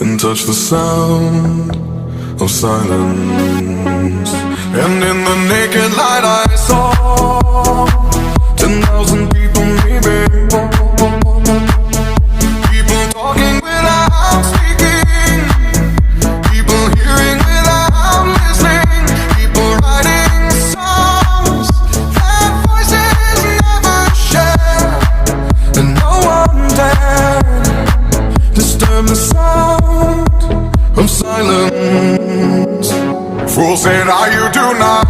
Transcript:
and touch the sound of silence. And in the naked light I saw 10,000 people, maybe. People talking without speaking, people hearing without listening, people writing songs that voices never share, and no one dared disturb the sound of silence. Fool said, you do not